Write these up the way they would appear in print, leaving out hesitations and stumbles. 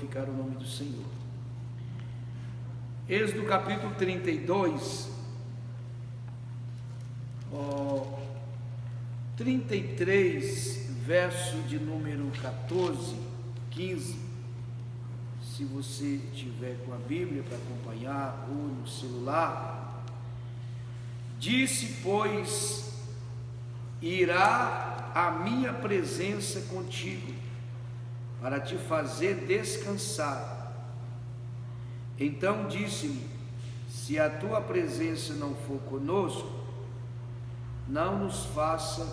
Glorificar o nome do Senhor. Êxodo capítulo 32, 33, verso de número 14, 15. Se você tiver com a Bíblia para acompanhar ou no celular. Disse, pois, irá a minha presença contigo, para te fazer descansar. Então disse-lhe: se a tua presença não for conosco, não nos faça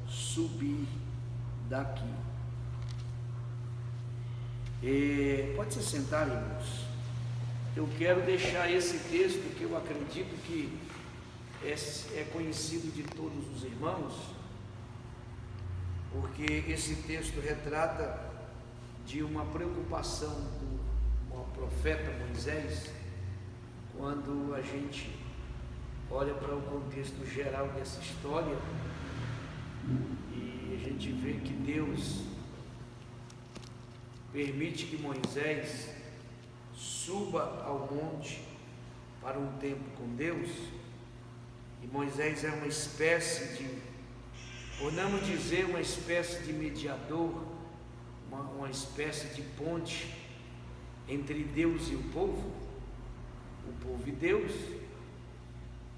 subir daqui. Pode se sentar, irmãos. Eu quero deixar esse texto que eu acredito que é conhecido de todos os irmãos, porque esse texto retrata de uma preocupação do profeta Moisés, quando a gente olha para o contexto geral dessa história, e a gente vê que Deus permite que Moisés suba ao monte para um tempo com Deus, e Moisés é uma espécie de, podemos dizer, uma espécie de mediador, uma espécie de ponte entre Deus e o povo e Deus,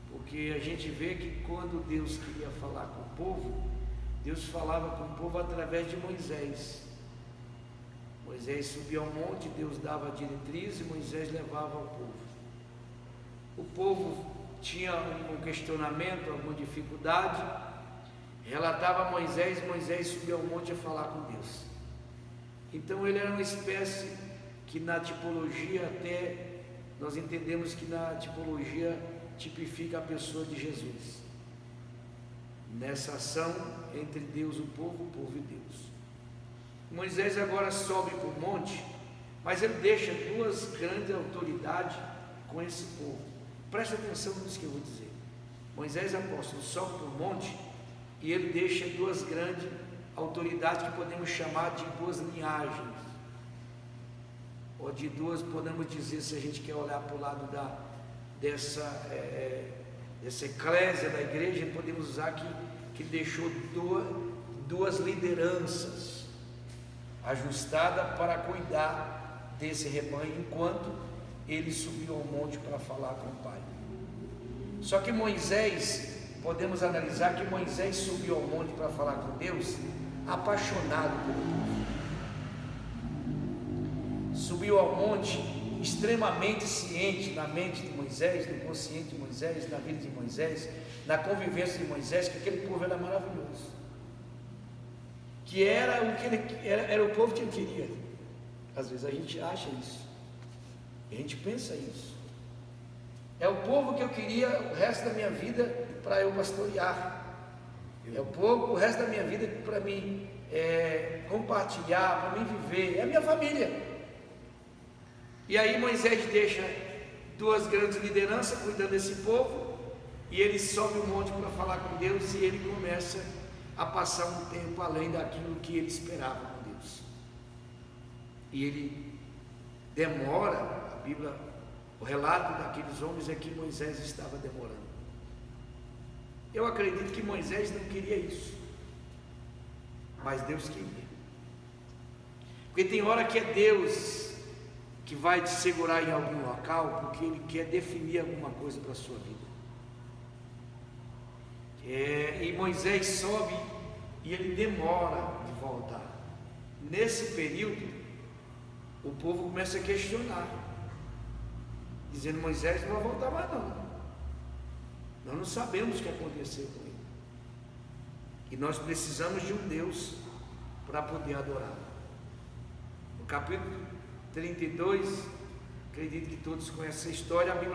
porque a gente vê que quando Deus queria falar com o povo, Deus falava com o povo através de Moisés. Moisés subia ao monte, Deus dava a diretriz e Moisés levava ao povo. O povo tinha um questionamento, alguma dificuldade, relatava a Moisés, Moisés subia ao monte a falar com Deus. Então ele era uma espécie que na tipologia, até nós entendemos que na tipologia tipifica a pessoa de Jesus, nessa ação entre Deus e o povo e Deus. Moisés agora sobe para o monte, mas ele deixa duas grandes autoridades com esse povo. Presta atenção nisso que eu vou dizer. Moisés, apóstolo, sobe para o monte e ele deixa duas grandes autoridades que podemos chamar de duas linhagens, ou de duas, podemos dizer, se a gente quer olhar para o lado dessa eclésia da igreja, podemos usar que deixou duas lideranças ajustadas para cuidar desse rebanho, enquanto ele subiu ao monte para falar com o Pai. Só que Moisés, podemos analisar que Moisés subiu ao monte para falar com Deus apaixonado pelo povo. Subiu ao monte extremamente ciente na mente de Moisés, no consciente de Moisés, na vida de Moisés, na convivência de Moisés, que aquele povo era maravilhoso, que era o que era o povo que ele queria. Às vezes a gente acha isso, a gente pensa isso. É o povo que eu queria o resto da minha vida para eu pastorear. É o povo o resto da minha vida para mim compartilhar, para mim viver. É a minha família. E aí Moisés deixa duas grandes lideranças cuidando desse povo, e ele sobe o monte para falar com Deus, e ele começa a passar um tempo além daquilo que ele esperava com Deus. E ele demora, a Bíblia, o relato daqueles homens é que Moisés estava demorando. Eu acredito que Moisés não queria isso, mas Deus queria. Porque tem hora que é Deus que vai te segurar em algum local, porque Ele quer definir alguma coisa para a sua vida. E Moisés sobe e ele demora de voltar. Nesse período, o povo começa a questionar, dizendo: Moisés não vai voltar mais não. Nós não sabemos o que aconteceu com ele. E nós precisamos de um Deus para poder adorar. No capítulo 32, acredito que todos conhecem essa história. A Bíblia